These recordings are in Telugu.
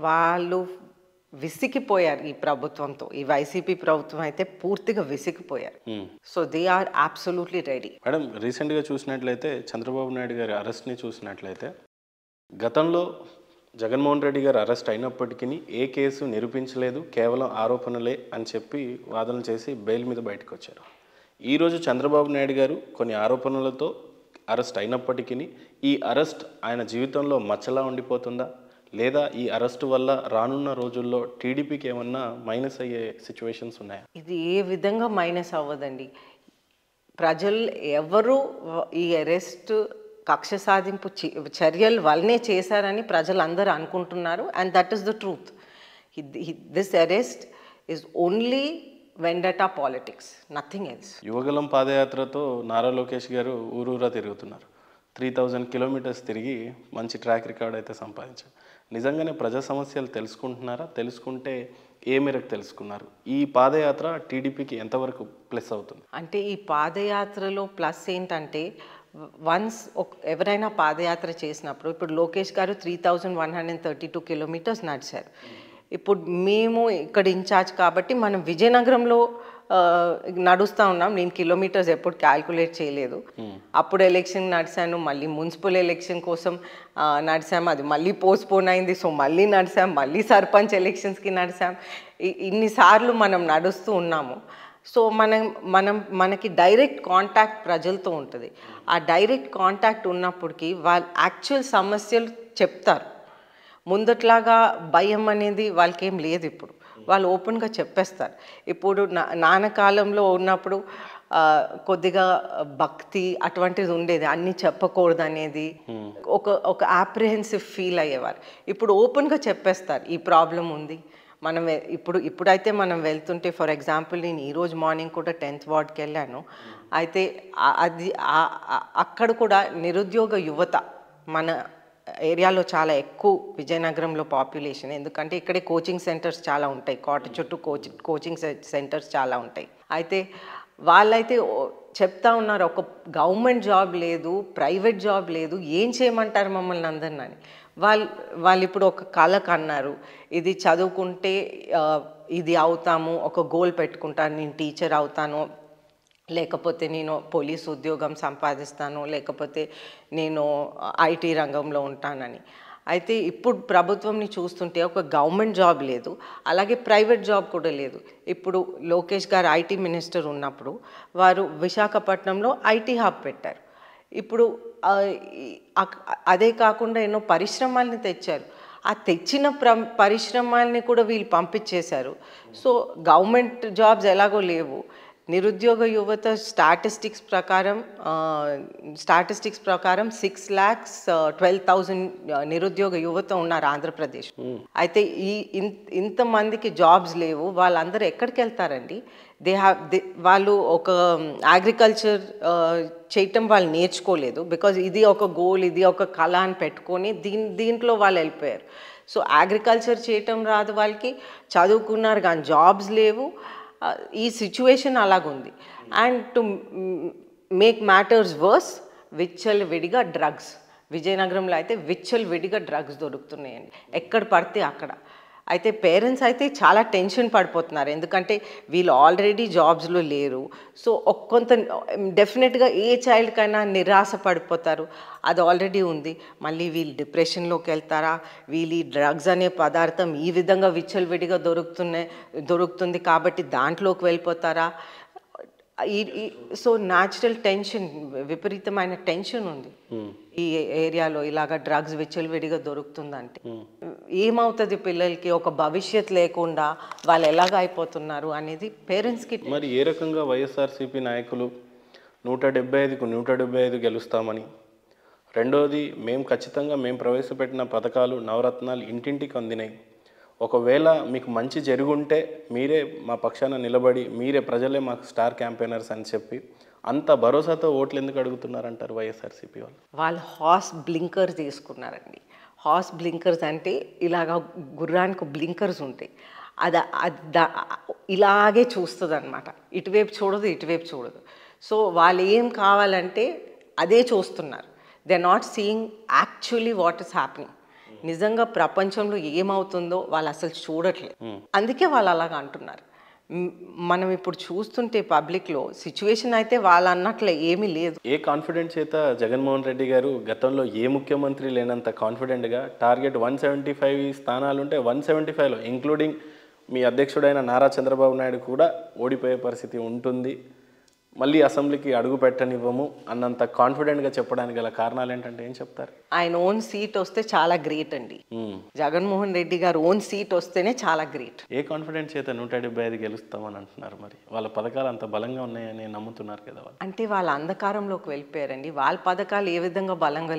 వాళ్ళు విసిగిపోయారు ఈ ప్రభుత్వంతో. ఈ వైసీపీ ప్రభుత్వం అయితే పూర్తిగా విసిగిపోయారు. So they are absolutely ready. Madam, రీసెంట్గా చూసినట్లయితే చంద్రబాబు నాయుడు గారి అరెస్ట్ని చూసినట్లయితే గతంలో జగన్మోహన్ రెడ్డి గారు అరెస్ట్ అయినప్పటికీ ఏ కేసు నిరూపించలేదు, కేవలం ఆరోపణలే అని చెప్పి వాదనలు చేసి బెయిల్ మీద బయటకు వచ్చారు. ఈరోజు చంద్రబాబు నాయుడు గారు కొన్ని ఆరోపణలతో అరెస్ట్ అయినప్పటికీ ఈ అరెస్ట్ ఆయన జీవితంలో మచ్చలా ఉండిపోతుందా, లేదా ఈ అరెస్టు వల్ల రానున్న రోజుల్లో టీడీపీకి ఏమన్నా మైనస్ అయ్యే సిచ్యువేషన్స్ ఉన్నాయా? ఇది ఏ విధంగా మైనస్ అవ్వదండి. ప్రజలు ఎవరు ఈ అరెస్ట్ కక్ష సాధింపు చర్యల వల్లనే చేశారని ప్రజలందరూ అనుకుంటున్నారు. And that is the truth. This arrest is only vendetta politics, nothing else. Yuvagalam పాదయాత్రతో నారా లోకేష్ గారు ఊరూరా తిరుగుతున్నారు. 3000 కిలోమీటర్స్ తిరిగి మంచి ట్రాక్ రికార్డ్ అయితే సంపాదించారు. నిజంగానే ప్రజా సమస్యలు తెలుసుకుంటున్నారా? తెలుసుకుంటే ఏ మేరకు తెలుసుకున్నారు? ఈ పాదయాత్ర టీడీపీకి ఎంతవరకు ప్లస్ అవుతుంది? అంటే ఈ పాదయాత్రలో ప్లస్ ఏంటంటే, వన్స్ ఎవరైనా పాదయాత్ర చేసినప్పుడు, ఇప్పుడు లోకేష్ గారు 3132 కిలోమీటర్స్ నడిచారు. ఇప్పుడు మేము ఇక్కడ ఇన్ఛార్జ్ కాబట్టి మనం విజయనగరంలో నడుస్తూ ఉన్నాం. నేను కిలోమీటర్స్ ఎప్పుడు క్యాల్కులేట్ చేయలేదు. అప్పుడు ఎలక్షన్ నడిచాను, మళ్ళీ మున్సిపల్ ఎలక్షన్ కోసం నడిచాము, అది మళ్ళీ పోస్ట్పోన్ అయింది. సో మళ్ళీ నడిచాం, మళ్ళీ సర్పంచ్ ఎలక్షన్స్కి నడిచాం. ఇన్నిసార్లు మనం నడుస్తూ ఉన్నాము. సో మనకి డైరెక్ట్ కాంటాక్ట్ ప్రజలతో ఉంటుంది. ఆ డైరెక్ట్ కాంటాక్ట్ ఉన్నప్పటికీ వాళ్ళు యాక్చువల్ సమస్యలు చెప్తారు. ముందట్లాగా భయం అనేది వాళ్ళకేం లేదు. ఇప్పుడు వాళ్ళు ఓపెన్గా చెప్పేస్తారు. ఇప్పుడు నాన్న కాలంలో ఉన్నప్పుడు కొద్దిగా భక్తి అటువంటిది ఉండేది, అన్నీ చెప్పకూడదు అనేది ఒక అప్రిహెన్సివ్ ఫీల్ అయ్యేవారు. ఇప్పుడు ఓపెన్గా చెప్పేస్తారు ఈ ప్రాబ్లం ఉంది. మనం ఇప్పుడైతే మనం వెళ్తుంటే, ఫర్ ఎగ్జాంపుల్ నేను ఈరోజు మార్నింగ్ కూడా 10th వార్డ్కి వెళ్ళాను. అయితే అది అక్కడ కూడా నిరుద్యోగ యువత మన ఏరియాలో చాలా ఎక్కువ, విజయనగరంలో పాపులేషన్. ఎందుకంటే ఇక్కడే కోచింగ్ సెంటర్స్ చాలా ఉంటాయి, కోట చుట్టూ కోచింగ్ సెంటర్స్ చాలా ఉంటాయి. అయితే వాళ్ళైతే చెప్తా ఉన్నారు, ఒక గవర్నమెంట్ జాబ్ లేదు, ప్రైవేట్ జాబ్ లేదు, ఏం చేయమంటారు మమ్మల్ని అందరినీ అని. వాళ్ళు ఇప్పుడు ఒక కళ కన్నారు, ఇది చదువుకుంటే ఇది అవుతాము, ఒక గోల్ పెట్టుకుంటాను, నేను టీచర్ అవుతాను, లేకపోతే నేను పోలీస్ ఉద్యోగం సంపాదిస్తాను, లేకపోతే నేను ఐటీ రంగంలో ఉంటానని. అయితే ఇప్పుడు ప్రభుత్వంని చూస్తుంటే ఒక గవర్నమెంట్ జాబ్ లేదు, అలాగే ప్రైవేట్ జాబ్ కూడా లేదు. ఇప్పుడు లోకేష్ గారు ఐటీ మినిస్టర్ ఉన్నప్పుడు వారు విశాఖపట్నంలో ఐటీ హబ్ పెట్టారు. ఇప్పుడు అదే కాకుండా ఎన్నో పరిశ్రమల్ని తెచ్చారు. ఆ తెచ్చిన పరిశ్రమల్ని కూడా వీళ్ళు పంపించేశారు. సో గవర్నమెంట్ జాబ్స్ ఎలాగో లేవు. నిరుద్యోగ యువత స్టాటిస్టిక్స్ ప్రకారం 6,12,000 నిరుద్యోగ యువత ఉన్నారు ఆంధ్రప్రదేశ్. అయితే ఇంతమందికి జాబ్స్ లేవు. వాళ్ళందరూ ఎక్కడికి వెళ్తారండి? వాళ్ళు ఒక అగ్రికల్చర్ చేయటం వాళ్ళు నేర్చుకోలేదు. బికాజ్ ఇది ఒక గోల్, ఇది ఒక కళ అని పెట్టుకొని దీంట్లో వాళ్ళు వెళ్ళిపోయారు. సో అగ్రికల్చర్ చేయటం రాదు వాళ్ళకి, చదువుకున్నారు కానీ జాబ్స్ లేవు. ఈ సిచ్యువేషన్ అలాగుంది. And to make matters worse, విచ్చలవిడిగా డ్రగ్స్, విజయనగరంలో అయితే విచ్చలవిడిగా డ్రగ్స్ దొరుకుతున్నాయండి ఎక్కడ పడితే అక్కడ. అయితే పేరెంట్స్ అయితే చాలా టెన్షన్ పడిపోతున్నారు, ఎందుకంటే వీళ్ళు ఆల్రెడీ జాబ్స్లో లేరు. సో కొంత డెఫినెట్గా ఏ చైల్డ్కైనా నిరాశ పడిపోతారు, అది ఆల్రెడీ ఉంది. మళ్ళీ వీళ్ళు డిప్రెషన్లోకి వెళ్తారా, వీళ్ళు ఈ డ్రగ్స్ అనే పదార్థం ఈ విధంగా విచ్చలవిడిగా దొరుకుతుంది కాబట్టి దాంట్లోకి వెళ్ళిపోతారా? సో న్యాచురల్ టెన్షన్, విపరీతమైన టెన్షన్ ఉంది ఈ ఏరియాలో. ఇలాగా డ్రగ్స్ విచ్చలవిడిగా దొరుకుతుందంటే ఏమవుతుంది పిల్లలకి, ఒక భవిష్యత్ లేకుండా వాళ్ళు ఎలాగ అయిపోతున్నారు అనేది పేరెంట్స్కి. మరి ఏ రకంగా వైఎస్ఆర్సీపీ నాయకులు 175కు 175 గెలుస్తామని, రెండోది మేము ఖచ్చితంగా మేము ప్రవేశపెట్టిన పథకాలు నవరత్నాలు ఇంటింటికి అందినాయి, ఒకవేళ మీకు మంచి జరుగుంటే మీరే మా పక్షాన నిలబడి మీరే ప్రజలే మాకు స్టార్ క్యాంపెయినర్స్ అని చెప్పి అంత భరోసాతో ఓట్లు ఎందుకు అడుగుతున్నారంటారు వైఎస్ఆర్సీపీ వాళ్ళు? వాళ్ళు హార్స్ బ్లింకర్స్ తీసుకున్నారండి. హార్స్ బ్లింకర్స్ అంటే ఇలాగా గుర్రానికి బ్లింకర్స్ ఉంటాయి, అది ఇలాగే చూస్తుంది అనమాట, ఇటువైపు చూడదు ఇటువైపు చూడదు. సో వాళ్ళు ఏం కావాలంటే అదే చూస్తున్నారు. They are not seeing actually what is happening. నిజంగా ప్రపంచంలో ఏమవుతుందో వాళ్ళు అసలు చూడట్లేదు. అందుకే వాళ్ళు అలాగ అంటున్నారు. మనం ఇప్పుడు చూస్తుంటే పబ్లిక్లో సిచ్యువేషన్ అయితే వాళ్ళు అన్నట్లే ఏమీ లేదు. ఏ కాన్ఫిడెంట్ చేత జగన్మోహన్ రెడ్డి గారు గతంలో ఏ ముఖ్యమంత్రి లేనంత కాన్ఫిడెంట్గా టార్గెట్ 175 స్థానాలుంటే 175లో ఇంక్లూడింగ్ మీ అధ్యక్షుడైన నారా చంద్రబాబు నాయుడు కూడా ఓడిపోయే పరిస్థితి ఉంటుంది, మళ్ళీ అసెంబ్లీకి అడుగు పెట్టనివ్వము అన్నంత కాన్ఫిడెంట్గా చెప్పడానికి గల కారణాలు ఏంటంటే ఏం చెప్తారు? ఆయన ఓన్ సీట్ వస్తే చాలా గ్రేట్ అండి. జగన్మోహన్ రెడ్డి గారు ఓన్ సీట్ వస్తేనే చాలా గ్రేట్. ఏ కాన్ఫిడెంట్ చేత 175 గెలుస్తామని అంటున్నారు? మరి వాళ్ళ పథకాలు అంత బలంగా ఉన్నాయని నమ్ముతున్నారు కదా వాళ్ళు. అంటే వాళ్ళ అంధకారంలోకి వెళ్ళిపోయారండి. వాళ్ళ పథకాలు ఏ విధంగా బలంగా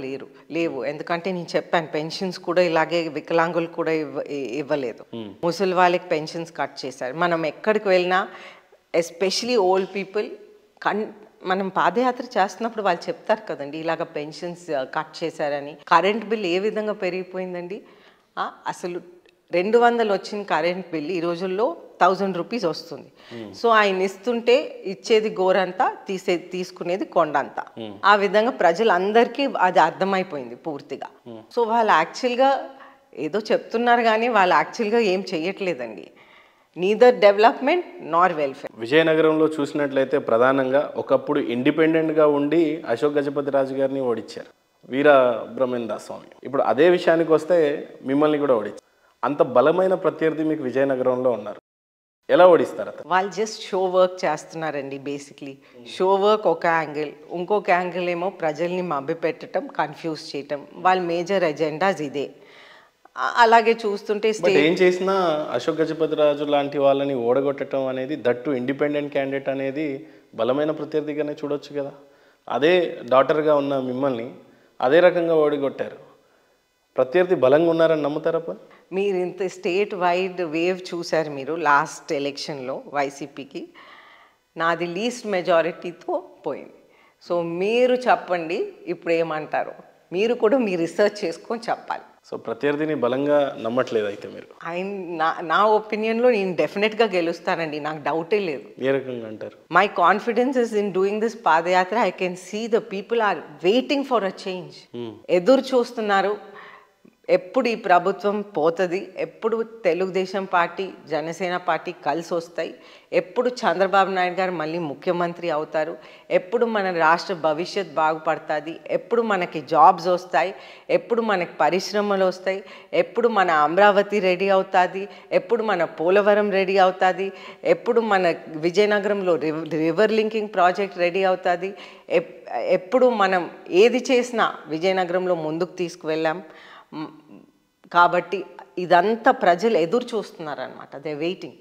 లేవు. ఎందుకంటే నేను చెప్పాను, పెన్షన్స్ కూడా ఇలాగే వికలాంగులు కూడా ఇవ్వలేదు. ముసలి వాళ్ళకి పెన్షన్స్ కట్ చేశారు. మనం ఎక్కడికి వెళ్ళినా ఎస్పెషలీ ఓల్డ్ పీపుల్ మనం పాదయాత్ర చేస్తున్నప్పుడు వాళ్ళు చెప్తారు కదండి, ఇలాగ పెన్షన్స్ కట్ చేశారని. కరెంట్ బిల్ ఏ విధంగా పెరిగిపోయిందండి. అసలు 200 వచ్చిన కరెంట్ బిల్ ఈ రోజుల్లో 1000 రూపీస్ వస్తుంది. సో ఆయన ఇస్తుంటే ఇచ్చేది గోరంతా, తీసుకునేది కొండంతా. ఆ విధంగా ప్రజలందరికీ అది అర్థమైపోయింది పూర్తిగా. సో వాళ్ళు యాక్చువల్గా ఏదో చెప్తున్నారు కానీ వాళ్ళు యాక్చువల్గా ఏం చెయ్యట్లేదండి. నీదర్ డెవలప్మెంట్ నార్ వెల్ఫేర్. విజయనగరంలో చూసినట్లయితే ప్రధానంగా ఒకప్పుడు ఇండిపెండెంట్గా ఉండి అశోక్ గజపతి రాజు గారిని ఓడించారు, వీర బ్రహ్మేంద్ర స్వామి. ఇప్పుడు అదే విషయానికి వస్తే మిమ్మల్ని కూడా ఓడించారు. అంత బలమైన ప్రత్యర్థి మీకు విజయనగరంలో ఉన్నారు, ఎలా ఓడిస్తారు అతను? వాళ్ళు జస్ట్ షో వర్క్ చేస్తున్నారండి. బేసిక్లీ షో వర్క్ ఒక యాంగిల్, ఇంకొక యాంగిల్ ఏమో ప్రజల్ని మభ్యపెట్టడం, కన్ఫ్యూజ్ చేయటం. వాళ్ళ మేజర్ ఎజెండాస్ ఇదే. అలాగే చూస్తుంటే ఏం చేసినా అశోక్ గజపతి రాజు లాంటి వాళ్ళని ఓడగొట్టడం అనేది, దట్టు ఇండిపెండెంట్ క్యాండిడేట్ అనేది బలమైన ప్రత్యర్థిగానే చూడొచ్చు కదా. అదే డాటర్గా ఉన్న మిమ్మల్ని అదే రకంగా ఓడగొట్టారు. ప్రత్యర్థి బలంగా ఉన్నారని నమ్ముతారప్ప? మీరు ఇంత స్టేట్ వైడ్ వేవ్ చూశారు మీరు లాస్ట్ ఎలక్షన్లో వైసీపీకి. నాది లీస్ట్ మెజారిటీతో పోయింది. సో మీరు చెప్పండి ఇప్పుడు ఏమంటారు, మీరు కూడా మీ రీసెర్చ్ చేసుకొని చెప్పాలి. సో ప్రత్యర్థిని బలంగా నమ్మట్లేదు అయితే మీరు? నా ఒపీనియన్లో నేను డెఫినెట్గా గెలుస్తానండి, నాకు డౌటే లేదు. ఏ రకంగా అంటారు? My confidence is in doing this padayatra. I can see the people are waiting for a change. ఎదురు చూస్తున్నారు ఎప్పుడు ఈ ప్రభుత్వం పోతుంది, ఎప్పుడు తెలుగుదేశం పార్టీ జనసేన పార్టీ కలిసి వస్తాయి, ఎప్పుడు చంద్రబాబు నాయుడు గారు మళ్ళీ ముఖ్యమంత్రి అవుతారు, ఎప్పుడు మన రాష్ట్ర భవిష్యత్ బాగుపడుతుంది, ఎప్పుడు మనకి జాబ్స్ వస్తాయి, ఎప్పుడు మనకి పరిశ్రమలు వస్తాయి, ఎప్పుడు మన అమరావతి రెడీ అవుతుంది, ఎప్పుడు మన పోలవరం రెడీ అవుతుంది, ఎప్పుడు మన విజయనగరంలో రివర్ లింకింగ్ ప్రాజెక్ట్ రెడీ అవుతుంది, ఎప్పుడు మనం ఏది చేసినా విజయనగరంలో ముందుకు తీసుకువెళ్ళాం. కాబట్టి ఇదంతా ప్రజలు ఎదురు చూస్తున్నారనమాట. They waiting.